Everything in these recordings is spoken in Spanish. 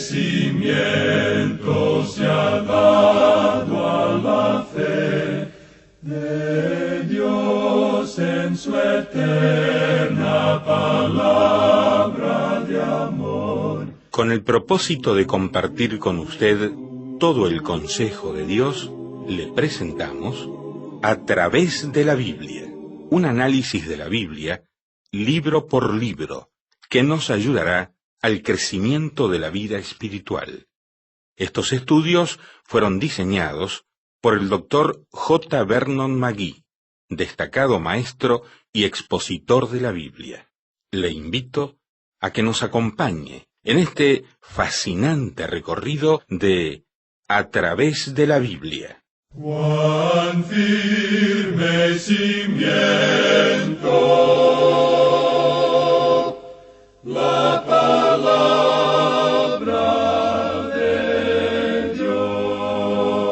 cimiento se ha dado a la fe de Dios en su eterna palabra de amor. Con el propósito de compartir con usted todo el consejo de Dios, le presentamos A través de la Biblia, un análisis de la Biblia, libro por libro, que nos ayudará al crecimiento de la vida espiritual. Estos estudios fueron diseñados por el Dr. J. Vernon McGee, destacado maestro y expositor de la Biblia. Le invito a que nos acompañe en este fascinante recorrido de A través de la Biblia. Cuán firme cimiento, la palabra de Dios.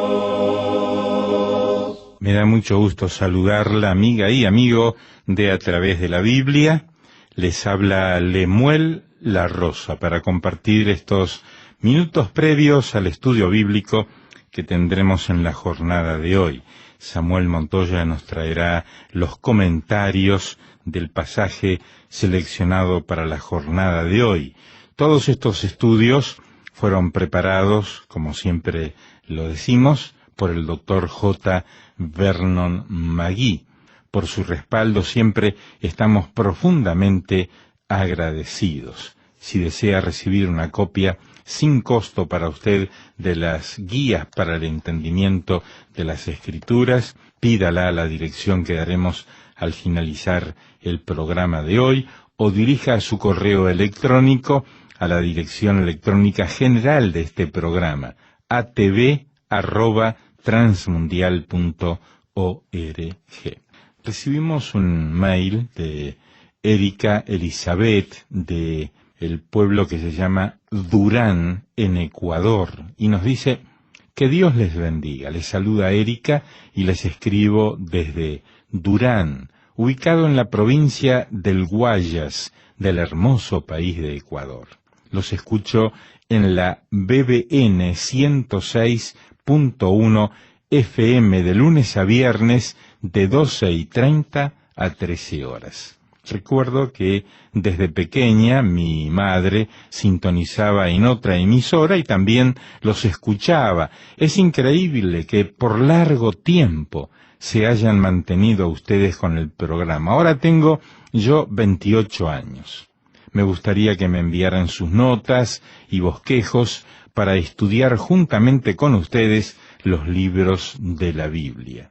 Me da mucho gusto saludarla, amiga y amigo de A través de la Biblia. Les habla Lemuel La Rosa para compartir estos minutos previos al estudio bíblico que tendremos en la jornada de hoy. Samuel Montoya nos traerá los comentarios del pasaje seleccionado para la jornada de hoy. Todos estos estudios fueron preparados, como siempre lo decimos, por el Dr. J. Vernon McGee. Por su respaldo siempre estamos profundamente agradecidos. Si desea recibir una copia sin costo para usted de las guías para el entendimiento de las Escrituras, pídala a la dirección que daremos al finalizar el programa de hoy o dirija su correo electrónico a la dirección electrónica general de este programa, atv@transmundial.org. Recibimos un mail de Erika Elizabeth de el pueblo que se llama Durán, en Ecuador, y nos dice que Dios les bendiga. Les saluda Erika y les escribo desde Durán, ubicado en la provincia del Guayas, del hermoso país de Ecuador. Los escucho en la BBN 106.1 FM de lunes a viernes de 12:30 a 13 horas. Recuerdo que desde pequeña mi madre sintonizaba en otra emisora y también los escuchaba. Es increíble que por largo tiempo se hayan mantenido ustedes con el programa. Ahora tengo yo 28 años. Me gustaría que me enviaran sus notas y bosquejos para estudiar juntamente con ustedes los libros de la Biblia.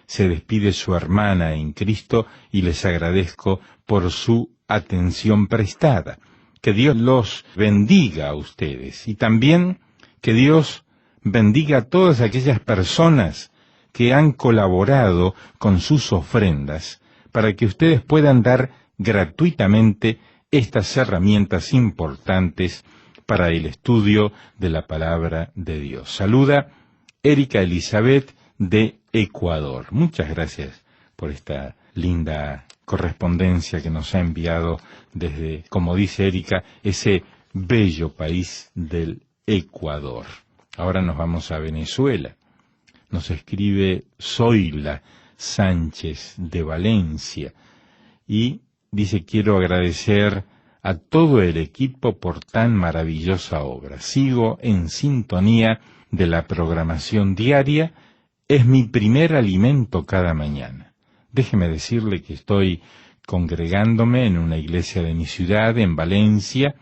Se despide su hermana en Cristo y les agradezco por su atención prestada. Que Dios los bendiga a ustedes y también que Dios bendiga a todas aquellas personas que han colaborado con sus ofrendas para que ustedes puedan dar gratuitamente estas herramientas importantes para el estudio de la palabra de Dios. Saluda Erika Elizabeth de Ecuador. Muchas gracias por esta linda correspondencia que nos ha enviado desde, como dice Erika, ese bello país del Ecuador. Ahora nos vamos a Venezuela. Nos escribe Zoila Sánchez de Valencia y dice: quiero agradecer a todo el equipo por tan maravillosa obra. Sigo en sintonía de la programación diaria. Es mi primer alimento cada mañana. Déjeme decirle que estoy congregándome en una iglesia de mi ciudad, en Valencia.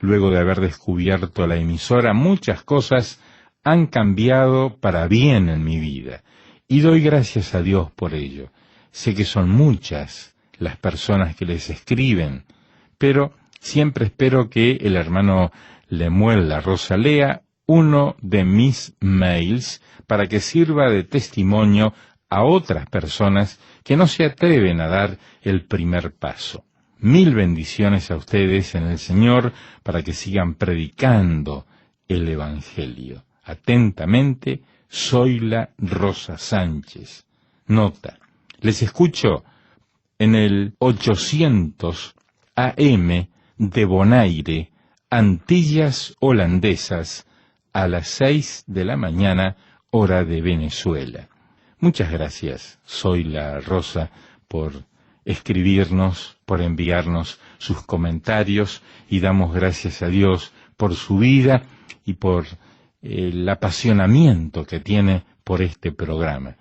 Luego de haber descubierto la emisora, muchas cosas han cambiado para bien en mi vida. Y doy gracias a Dios por ello. Sé que son muchas las personas que les escriben, pero siempre espero que el hermano Lemuel La Rosa lea uno de mis mails para que sirva de testimonio a otras personas que no se atreven a dar el primer paso. Mil bendiciones a ustedes en el Señor para que sigan predicando el Evangelio. Atentamente, Zoila Rosa Sánchez. Nota: les escucho en el 800 AM de Bonaire, Antillas Holandesas, a las 6 de la mañana, hora de Venezuela. Muchas gracias, Soy la Rosa, por escribirnos, por enviarnos sus comentarios, y damos gracias a Dios por su vida y por el apasionamiento que tiene por este programa.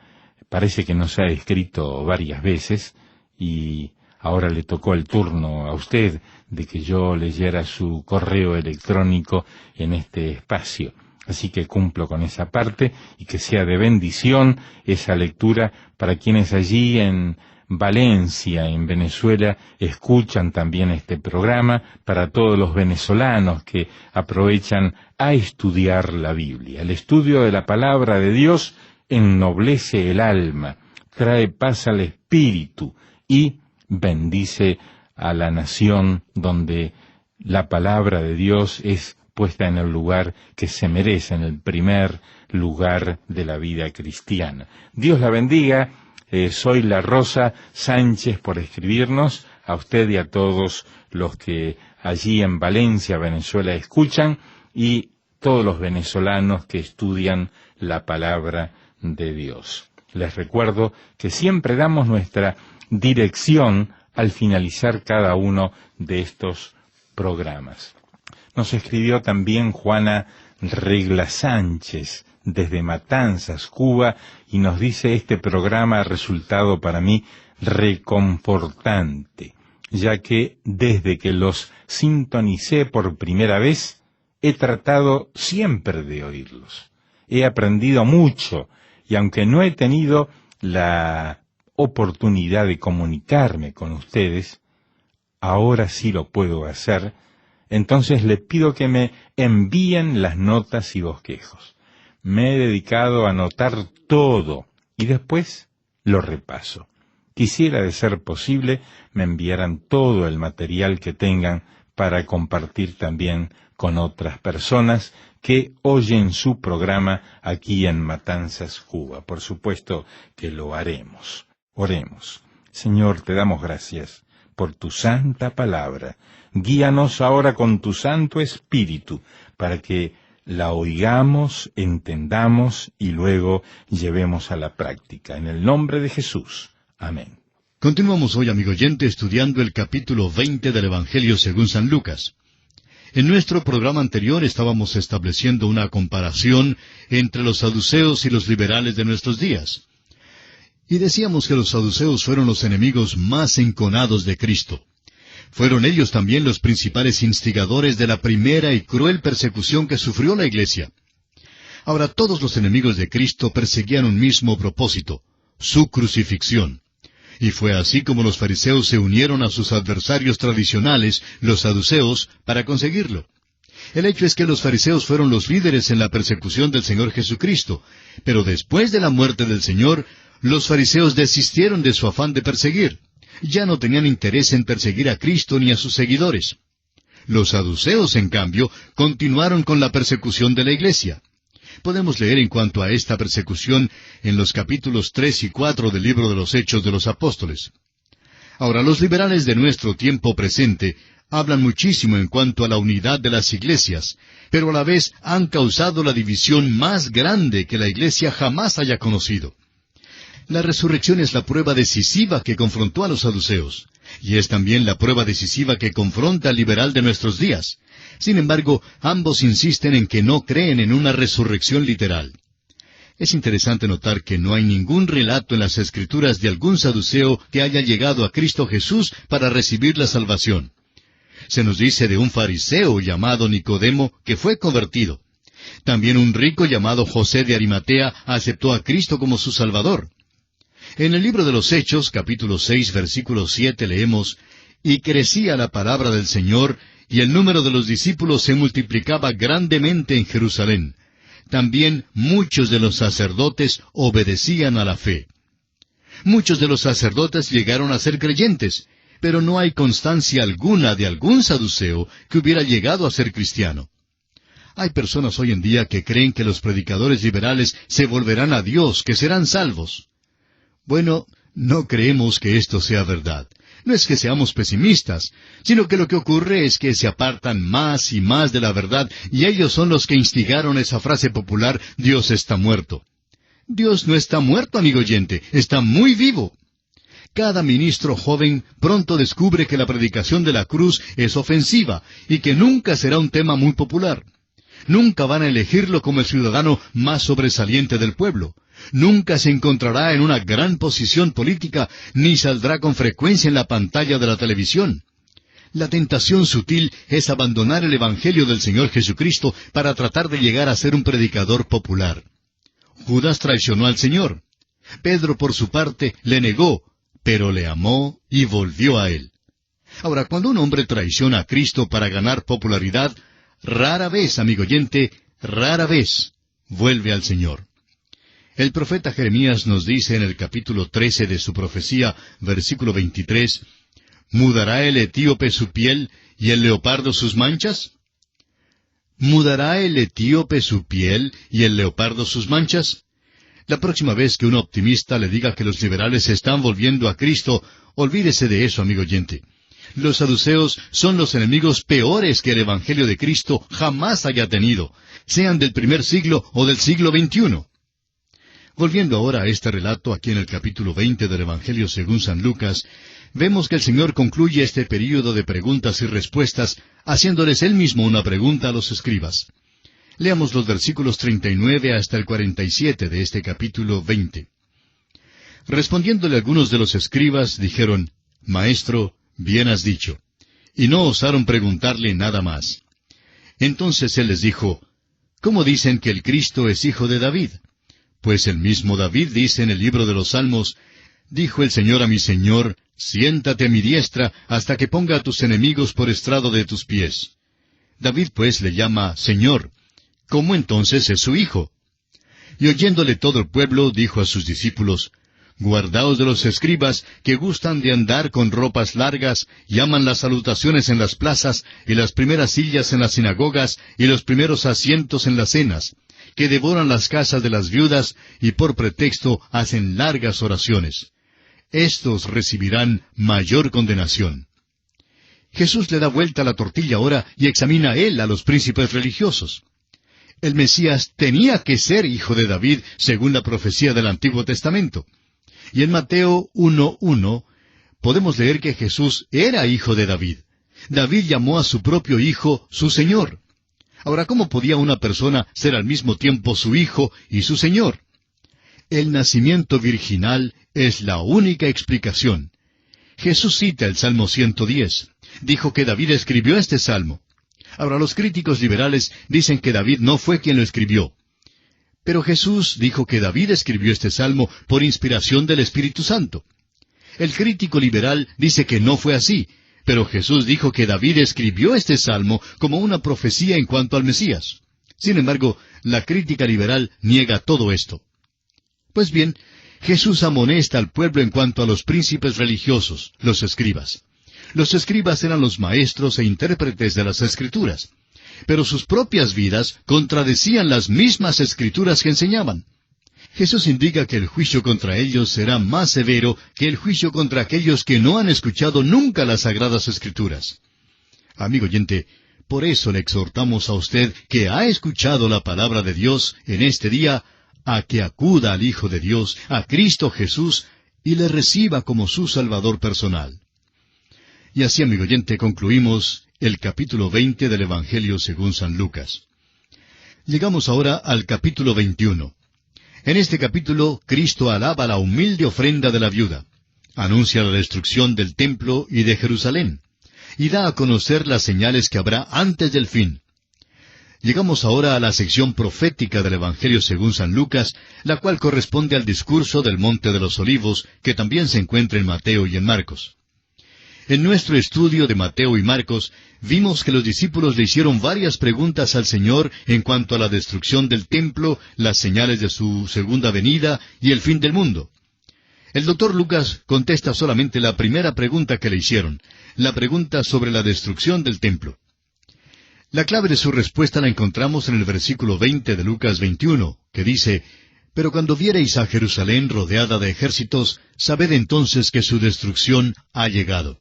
Parece que nos ha escrito varias veces y ahora le tocó el turno a usted de que yo leyera su correo electrónico en este espacio. Así que cumplo con esa parte y que sea de bendición esa lectura para quienes allí en Valencia, en Venezuela, escuchan también este programa, para todos los venezolanos que aprovechan a estudiar la Biblia. El estudio de la palabra de Dios ennoblece el alma, trae paz al espíritu y bendice a la nación donde la palabra de Dios es puesta en el lugar que se merece, en el primer lugar de la vida cristiana. Dios la bendiga. Soy la Rosa Sánchez por escribirnos, a usted y a todos los que allí en Valencia, Venezuela, escuchan, y todos los venezolanos que estudian la palabra de Dios. Les recuerdo que siempre damos nuestra dirección al finalizar cada uno de estos programas. Nos escribió también Juana Regla Sánchez desde Matanzas, Cuba, y nos dice: este programa ha resultado para mí reconfortante, ya que desde que los sintonicé por primera vez, he tratado siempre de oírlos. He aprendido mucho, y aunque no he tenido la oportunidad de comunicarme con ustedes, ahora sí lo puedo hacer. Entonces le pido que me envíen las notas y bosquejos. Me he dedicado a anotar todo y después lo repaso. Quisiera, de ser posible, me enviaran todo el material que tengan para compartir también con otras personas que oyen su programa aquí en Matanzas, Cuba. Por supuesto que lo haremos. Oremos. Señor, te damos gracias por tu santa palabra. Guíanos ahora con tu Santo Espíritu para que la oigamos, entendamos y luego llevemos a la práctica. En el nombre de Jesús. Amén. Continuamos hoy, amigo oyente, estudiando el capítulo 20 del Evangelio según San Lucas. En nuestro programa anterior estábamos estableciendo una comparación entre los saduceos y los liberales de nuestros días. Y decíamos que los saduceos fueron los enemigos más enconados de Cristo. Fueron ellos también los principales instigadores de la primera y cruel persecución que sufrió la Iglesia. Ahora, todos los enemigos de Cristo perseguían un mismo propósito: su crucifixión. Y fue así como los fariseos se unieron a sus adversarios tradicionales, los saduceos, para conseguirlo. El hecho es que los fariseos fueron los líderes en la persecución del Señor Jesucristo, pero después de la muerte del Señor, los fariseos desistieron de su afán de perseguir. Ya no tenían interés en perseguir a Cristo ni a sus seguidores. Los saduceos, en cambio, continuaron con la persecución de la Iglesia. Podemos leer en cuanto a esta persecución en los capítulos 3 y 4 del libro de los Hechos de los Apóstoles. Ahora, los liberales de nuestro tiempo presente hablan muchísimo en cuanto a la unidad de las iglesias, pero a la vez han causado la división más grande que la Iglesia jamás haya conocido. La resurrección es la prueba decisiva que confrontó a los saduceos, y es también la prueba decisiva que confronta al liberal de nuestros días. Sin embargo, ambos insisten en que no creen en una resurrección literal. Es interesante notar que no hay ningún relato en las Escrituras de algún saduceo que haya llegado a Cristo Jesús para recibir la salvación. Se nos dice de un fariseo llamado Nicodemo que fue convertido. También un rico llamado José de Arimatea aceptó a Cristo como su Salvador. En el libro de los Hechos, capítulo 6, versículo 7, leemos: «Y crecía la palabra del Señor, y el número de los discípulos se multiplicaba grandemente en Jerusalén. También muchos de los sacerdotes obedecían a la fe». Muchos de los sacerdotes llegaron a ser creyentes, pero no hay constancia alguna de algún saduceo que hubiera llegado a ser cristiano. Hay personas hoy en día que creen que los predicadores liberales se volverán a Dios, que serán salvos. Bueno, no creemos que esto sea verdad. No es que seamos pesimistas, sino que lo que ocurre es que se apartan más y más de la verdad, y ellos son los que instigaron esa frase popular, Dios está muerto. Dios no está muerto, amigo oyente, está muy vivo. Cada ministro joven pronto descubre que la predicación de la cruz es ofensiva y que nunca será un tema muy popular. Nunca van a elegirlo como el ciudadano más sobresaliente del pueblo. Nunca se encontrará en una gran posición política, ni saldrá con frecuencia en la pantalla de la televisión. La tentación sutil es abandonar el Evangelio del Señor Jesucristo para tratar de llegar a ser un predicador popular. Judas traicionó al Señor. Pedro, por su parte, le negó, pero le amó y volvió a él. Ahora, cuando un hombre traiciona a Cristo para ganar popularidad, rara vez, amigo oyente, rara vez, vuelve al Señor. El profeta Jeremías nos dice en el capítulo 13 de su profecía, versículo 23, ¿mudará el etíope su piel y el leopardo sus manchas? ¿Mudará el etíope su piel y el leopardo sus manchas? La próxima vez que un optimista le diga que los liberales se están volviendo a Cristo, olvídese de eso, amigo oyente. Los saduceos son los enemigos peores que el Evangelio de Cristo jamás haya tenido, sean del primer siglo o del siglo XXI. Volviendo ahora a este relato aquí en el capítulo 20 del Evangelio según San Lucas, vemos que el Señor concluye este período de preguntas y respuestas haciéndoles Él mismo una pregunta a los escribas. Leamos los versículos 39 hasta el 47 de este capítulo 20. Respondiéndole algunos de los escribas, dijeron, Maestro, bien has dicho. Y no osaron preguntarle nada más. Entonces Él les dijo, ¿cómo dicen que el Cristo es hijo de David? Pues el mismo David dice en el libro de los Salmos, dijo el Señor a mi Señor, siéntate a mi diestra hasta que ponga a tus enemigos por estrado de tus pies. David pues le llama Señor. ¿Cómo entonces es su hijo? Y oyéndole todo el pueblo, dijo a sus discípulos, guardaos de los escribas que gustan de andar con ropas largas, y aman las salutaciones en las plazas, y las primeras sillas en las sinagogas, y los primeros asientos en las cenas, que devoran las casas de las viudas, y por pretexto hacen largas oraciones. Estos recibirán mayor condenación. Jesús le da vuelta a la tortilla ahora y examina él a los príncipes religiosos. El Mesías tenía que ser hijo de David, según la profecía del Antiguo Testamento. Y en Mateo 1:1 podemos leer que Jesús era hijo de David. David llamó a su propio hijo su Señor. Ahora, ¿cómo podía una persona ser al mismo tiempo su hijo y su Señor? El nacimiento virginal es la única explicación. Jesús cita el Salmo 110. Dijo que David escribió este salmo. Ahora, los críticos liberales dicen que David no fue quien lo escribió. Pero Jesús dijo que David escribió este salmo por inspiración del Espíritu Santo. El crítico liberal dice que no fue así, pero Jesús dijo que David escribió este salmo como una profecía en cuanto al Mesías. Sin embargo, la crítica liberal niega todo esto. Pues bien, Jesús amonesta al pueblo en cuanto a los príncipes religiosos, los escribas. Los escribas eran los maestros e intérpretes de las Escrituras, pero sus propias vidas contradecían las mismas Escrituras que enseñaban. Jesús indica que el juicio contra ellos será más severo que el juicio contra aquellos que no han escuchado nunca las Sagradas Escrituras. Amigo oyente, por eso le exhortamos a usted que ha escuchado la palabra de Dios en este día, a que acuda al Hijo de Dios, a Cristo Jesús, y le reciba como su Salvador personal. Y así, amigo oyente, concluimos el capítulo 20 del Evangelio según San Lucas. Llegamos ahora al capítulo 21. En este capítulo, Cristo alaba la humilde ofrenda de la viuda, anuncia la destrucción del templo y de Jerusalén, y da a conocer las señales que habrá antes del fin. Llegamos ahora a la sección profética del Evangelio según San Lucas, la cual corresponde al discurso del Monte de los Olivos, que también se encuentra en Mateo y en Marcos. En nuestro estudio de Mateo y Marcos, vimos que los discípulos le hicieron varias preguntas al Señor en cuanto a la destrucción del templo, las señales de su segunda venida y el fin del mundo. El doctor Lucas contesta solamente la primera pregunta que le hicieron, la pregunta sobre la destrucción del templo. La clave de su respuesta la encontramos en el versículo 20 de Lucas 21, que dice, Pero cuando viereis a Jerusalén rodeada de ejércitos, sabed entonces que su destrucción ha llegado.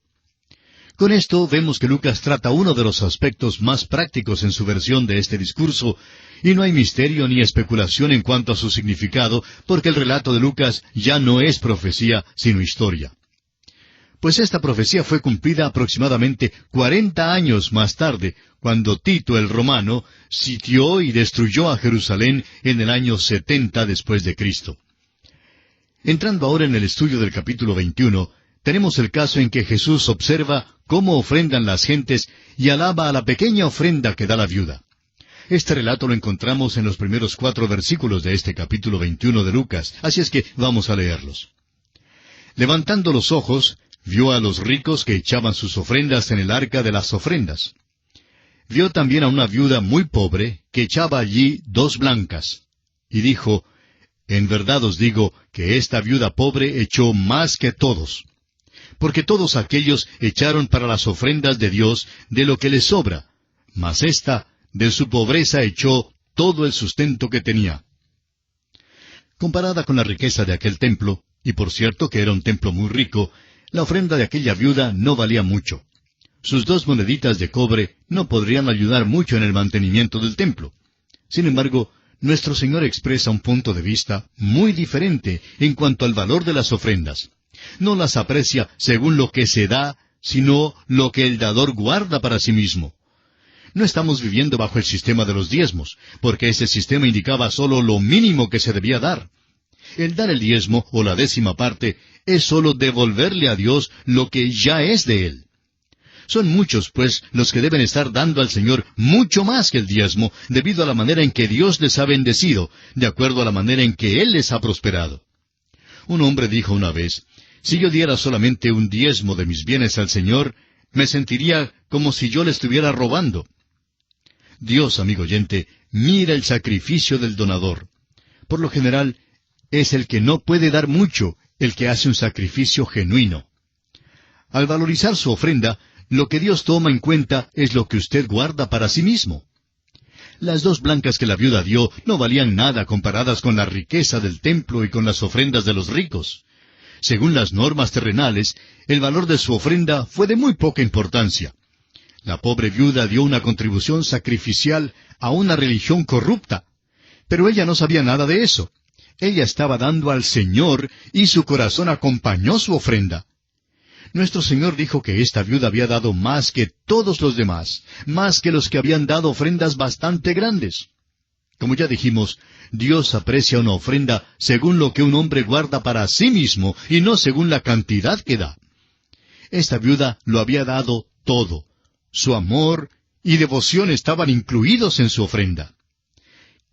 Con esto vemos que Lucas trata uno de los aspectos más prácticos en su versión de este discurso, y no hay misterio ni especulación en cuanto a su significado, porque el relato de Lucas ya no es profecía, sino historia. Pues esta profecía fue cumplida aproximadamente 40 años más tarde, cuando Tito el romano sitió y destruyó a Jerusalén en el año 70 después de Cristo. Entrando ahora en el estudio del capítulo 21, tenemos el caso en que Jesús observa cómo ofrendan las gentes y alaba a la pequeña ofrenda que da la viuda. Este relato lo encontramos en los primeros 4 versículos de este capítulo 21 de Lucas, así es que vamos a leerlos. Levantando los ojos, vio a los ricos que echaban sus ofrendas en el arca de las ofrendas. Vio también a una viuda muy pobre que echaba allí 2 blancas, y dijo, en verdad os digo que esta viuda pobre echó más que todos, porque todos aquellos echaron para las ofrendas de Dios de lo que les sobra, mas ésta de su pobreza echó todo el sustento que tenía. Comparada con la riqueza de aquel templo, y por cierto que era un templo muy rico, la ofrenda de aquella viuda no valía mucho. Sus 2 moneditas de cobre no podrían ayudar mucho en el mantenimiento del templo. Sin embargo, nuestro Señor expresa un punto de vista muy diferente en cuanto al valor de las ofrendas. No las aprecia según lo que se da, sino lo que el dador guarda para sí mismo. No estamos viviendo bajo el sistema de los diezmos, porque ese sistema indicaba solo lo mínimo que se debía dar. El dar el diezmo o la 10ª parte es solo devolverle a Dios lo que ya es de Él. Son muchos, pues, los que deben estar dando al Señor mucho más que el diezmo, debido a la manera en que Dios les ha bendecido, de acuerdo a la manera en que Él les ha prosperado. Un hombre dijo una vez, si yo diera solamente un 10 de mis bienes al Señor, me sentiría como si yo le estuviera robando. Dios, amigo oyente, mira el sacrificio del donador. Por lo general, es el que no puede dar mucho, el que hace un sacrificio genuino. Al valorizar su ofrenda, lo que Dios toma en cuenta es lo que usted guarda para sí mismo. Las 2 blancas que la viuda dio no valían nada comparadas con la riqueza del templo y con las ofrendas de los ricos. Según las normas terrenales, el valor de su ofrenda fue de muy poca importancia. La pobre viuda dio una contribución sacrificial a una religión corrupta, pero ella no sabía nada de eso. Ella estaba dando al Señor y su corazón acompañó su ofrenda. Nuestro Señor dijo que esta viuda había dado más que todos los demás, más que los que habían dado ofrendas bastante grandes. Como ya dijimos, Dios aprecia una ofrenda según lo que un hombre guarda para sí mismo y no según la cantidad que da. Esta viuda lo había dado todo. Su amor y devoción estaban incluidos en su ofrenda.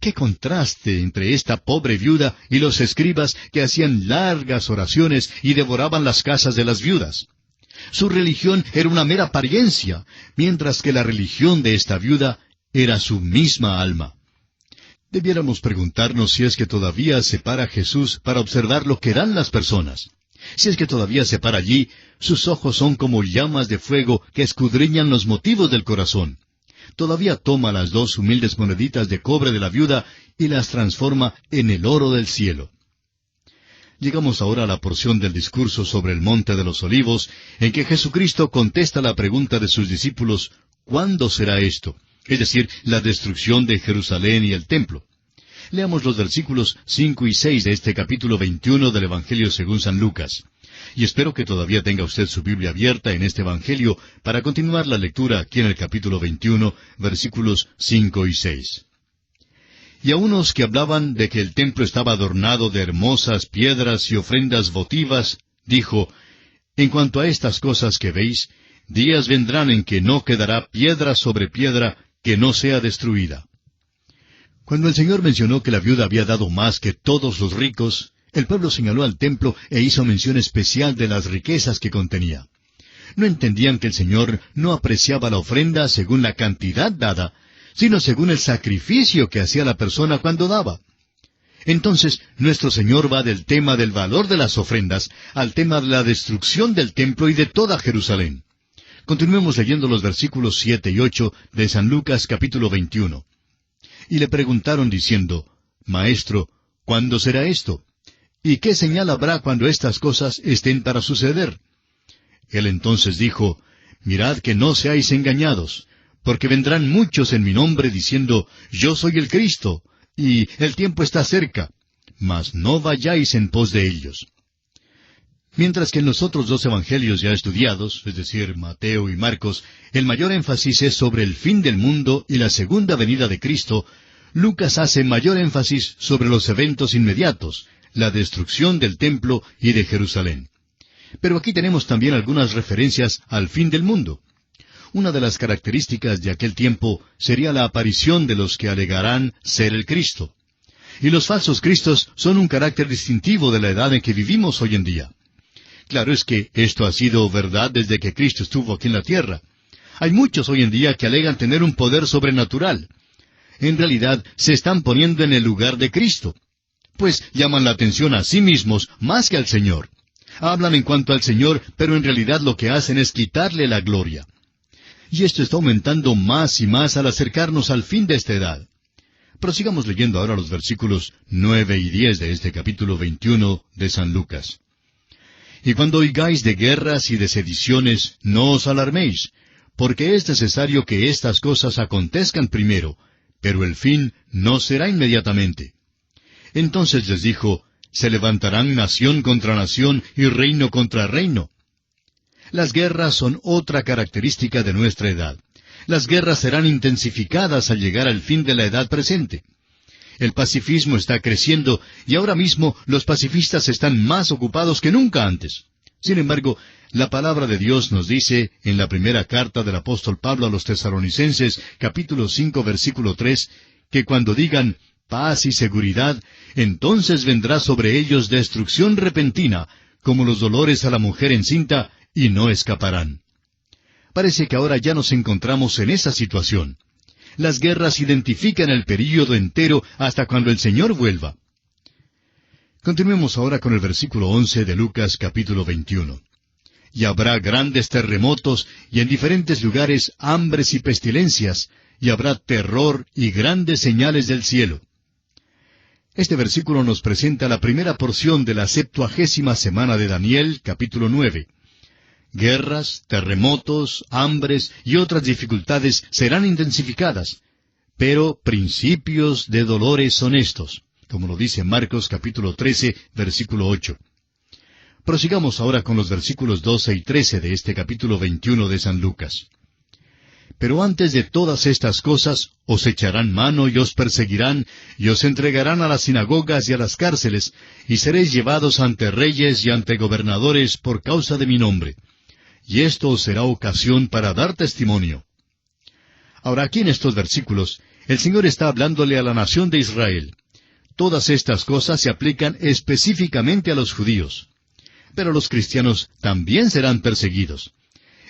¡Qué contraste entre esta pobre viuda y los escribas que hacían largas oraciones y devoraban las casas de las viudas! Su religión era una mera apariencia, mientras que la religión de esta viuda era su misma alma. Debiéramos preguntarnos si es que todavía se para Jesús para observar lo que dan las personas. Si es que todavía se para allí, sus ojos son como llamas de fuego que escudriñan los motivos del corazón. Todavía toma las 2 humildes moneditas de cobre de la viuda y las transforma en el oro del cielo. Llegamos ahora a la porción del discurso sobre el Monte de los Olivos, en que Jesucristo contesta la pregunta de sus discípulos, ¿cuándo será esto? Es decir, la destrucción de Jerusalén y el templo. Leamos los versículos 5 y 6 de este capítulo 21 del Evangelio según San Lucas. Y espero que todavía tenga usted su Biblia abierta en este Evangelio para continuar la lectura aquí en el capítulo 21, versículos 5 y 6. Y a unos que hablaban de que el templo estaba adornado de hermosas piedras y ofrendas votivas, dijo, en cuanto a estas cosas que veis, días vendrán en que no quedará piedra sobre piedra que no sea destruida. Cuando el Señor mencionó que la viuda había dado más que todos los ricos, el pueblo señaló al templo e hizo mención especial de las riquezas que contenía. No entendían que el Señor no apreciaba la ofrenda según la cantidad dada, sino según el sacrificio que hacía la persona cuando daba. Entonces, nuestro Señor va del tema del valor de las ofrendas al tema de la destrucción del templo y de toda Jerusalén. Continuemos leyendo los versículos 7 y 8 de San Lucas capítulo 21. Y le preguntaron diciendo, Maestro, ¿cuándo será esto? ¿Y qué señal habrá cuando estas cosas estén para suceder? Él entonces dijo, mirad que no seáis engañados, porque vendrán muchos en mi nombre diciendo, yo soy el Cristo, y el tiempo está cerca, mas no vayáis en pos de ellos. Mientras que en los otros dos evangelios ya estudiados, es decir, Mateo y Marcos, el mayor énfasis es sobre el fin del mundo y la segunda venida de Cristo, Lucas hace mayor énfasis sobre los eventos inmediatos, la destrucción del templo y de Jerusalén. Pero aquí tenemos también algunas referencias al fin del mundo. Una de las características de aquel tiempo sería la aparición de los que alegarán ser el Cristo. Y los falsos cristos son un carácter distintivo de la edad en que vivimos hoy en día. Claro es que esto ha sido verdad desde que Cristo estuvo aquí en la tierra. Hay muchos hoy en día que alegan tener un poder sobrenatural. En realidad se están poniendo en el lugar de Cristo, pues llaman la atención a sí mismos más que al Señor. Hablan en cuanto al Señor, pero en realidad lo que hacen es quitarle la gloria. Y esto está aumentando más y más al acercarnos al fin de esta edad. Prosigamos leyendo ahora los versículos 9 y 10 de este capítulo 21 de San Lucas. Y cuando oigáis de guerras y de sediciones, no os alarméis, porque es necesario que estas cosas acontezcan primero, pero el fin no será inmediatamente. Entonces les dijo, se levantarán nación contra nación y reino contra reino. Las guerras son otra característica de nuestra edad. Las guerras serán intensificadas al llegar al fin de la edad presente. El pacifismo está creciendo y ahora mismo los pacifistas están más ocupados que nunca antes. Sin embargo, la palabra de Dios nos dice en la primera carta del apóstol Pablo a los Tesalonicenses, capítulo 5, versículo 3, que cuando digan paz y seguridad, entonces vendrá sobre ellos destrucción repentina, como los dolores a la mujer encinta, y no escaparán. Parece que ahora ya nos encontramos en esa situación. Las guerras identifican el período entero hasta cuando el Señor vuelva. Continuemos ahora con el versículo 11 de Lucas capítulo 21. Y habrá grandes terremotos, y en diferentes lugares hambres y pestilencias, y habrá terror y grandes señales del cielo. Este versículo nos presenta la primera porción de la 70ª semana de Daniel, capítulo 9. Guerras, terremotos, hambres y otras dificultades serán intensificadas, pero principios de dolores son estos, como lo dice Marcos capítulo 13, versículo 8. Prosigamos ahora con los versículos 12 y 13 de este capítulo 21 de San Lucas. Pero antes de todas estas cosas, os echarán mano y os perseguirán, y os entregarán a las sinagogas y a las cárceles, y seréis llevados ante reyes y ante gobernadores por causa de mi nombre. Y esto os será ocasión para dar testimonio. Ahora aquí en estos versículos, el Señor está hablándole a la nación de Israel. Todas estas cosas se aplican específicamente a los judíos. Pero los cristianos también serán perseguidos.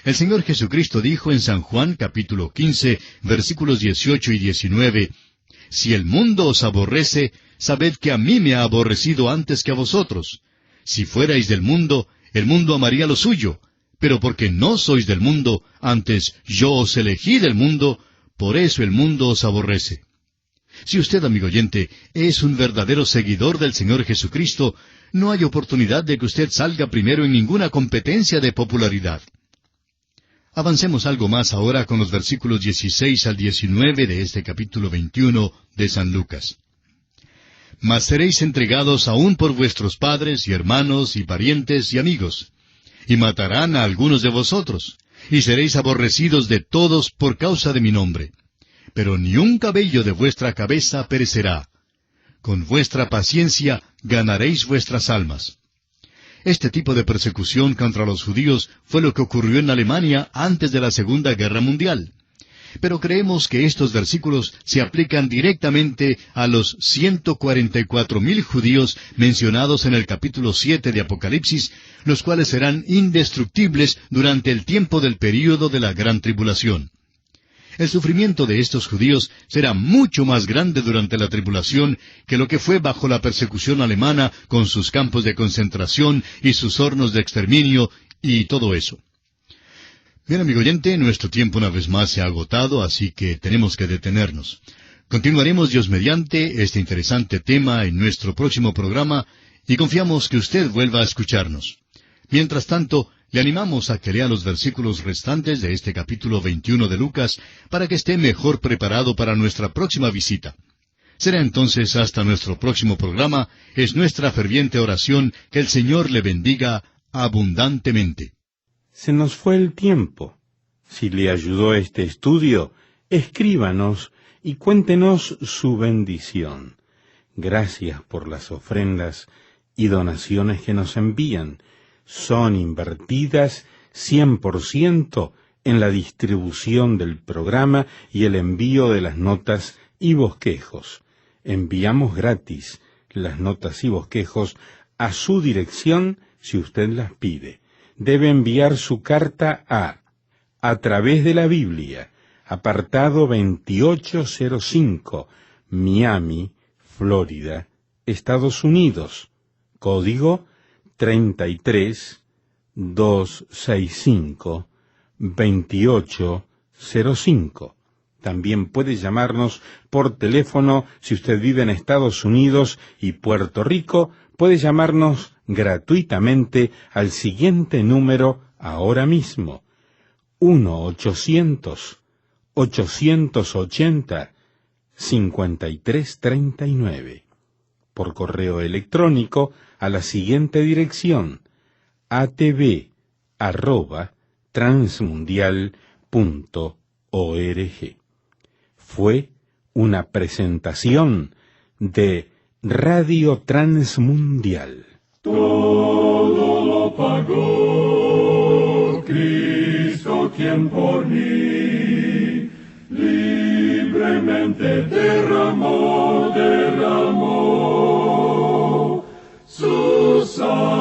El Señor Jesucristo dijo en San Juan capítulo 15, versículos 18 y 19, Si el mundo os aborrece, sabed que a mí me ha aborrecido antes que a vosotros. Si fuerais del mundo, el mundo amaría lo suyo. Pero porque no sois del mundo, antes yo os elegí del mundo, por eso el mundo os aborrece. Si usted, amigo oyente, es un verdadero seguidor del Señor Jesucristo, no hay oportunidad de que usted salga primero en ninguna competencia de popularidad. Avancemos algo más ahora con los versículos 16 al 19 de este capítulo 21 de San Lucas. Mas seréis entregados aún por vuestros padres y hermanos y parientes y amigos, y matarán a algunos de vosotros, y seréis aborrecidos de todos por causa de mi nombre. Pero ni un cabello de vuestra cabeza perecerá. Con vuestra paciencia ganaréis vuestras almas. Este tipo de persecución contra los judíos fue lo que ocurrió en Alemania antes de la Segunda Guerra Mundial. Pero creemos que estos versículos se aplican directamente a los 144,000 judíos mencionados en el capítulo 7 de Apocalipsis, los cuales serán indestructibles durante el tiempo del período de la Gran Tribulación. El sufrimiento de estos judíos será mucho más grande durante la tribulación que lo que fue bajo la persecución alemana con sus campos de concentración y sus hornos de exterminio y todo eso. Bien, amigo oyente, nuestro tiempo una vez más se ha agotado, así que tenemos que detenernos. Continuaremos Dios mediante este interesante tema en nuestro próximo programa y confiamos que usted vuelva a escucharnos. Mientras tanto, le animamos a que lea los versículos restantes de este capítulo 21 de Lucas para que esté mejor preparado para nuestra próxima visita. Será entonces hasta nuestro próximo programa. Es nuestra ferviente oración que el Señor le bendiga abundantemente. Se nos fue el tiempo. Si le ayudó este estudio, escríbanos y cuéntenos su bendición. Gracias por las ofrendas y donaciones que nos envían. Son invertidas 100% en la distribución del programa y el envío de las notas y bosquejos. Enviamos gratis las notas y bosquejos a su dirección si usted las pide. Debe enviar su carta a través de la Biblia, apartado 2805, Miami, Florida, Estados Unidos, código 33265, 2805. También puede llamarnos por teléfono si usted vive en Estados Unidos y Puerto Rico. Puede llamarnos gratuitamente al siguiente número ahora mismo: 1-800-880-5339. Por correo electrónico a la siguiente dirección: atv@transmundial.org. Fue una presentación de Radio Transmundial. Todo lo pagó Cristo, quien por mí libremente derramó su sangre.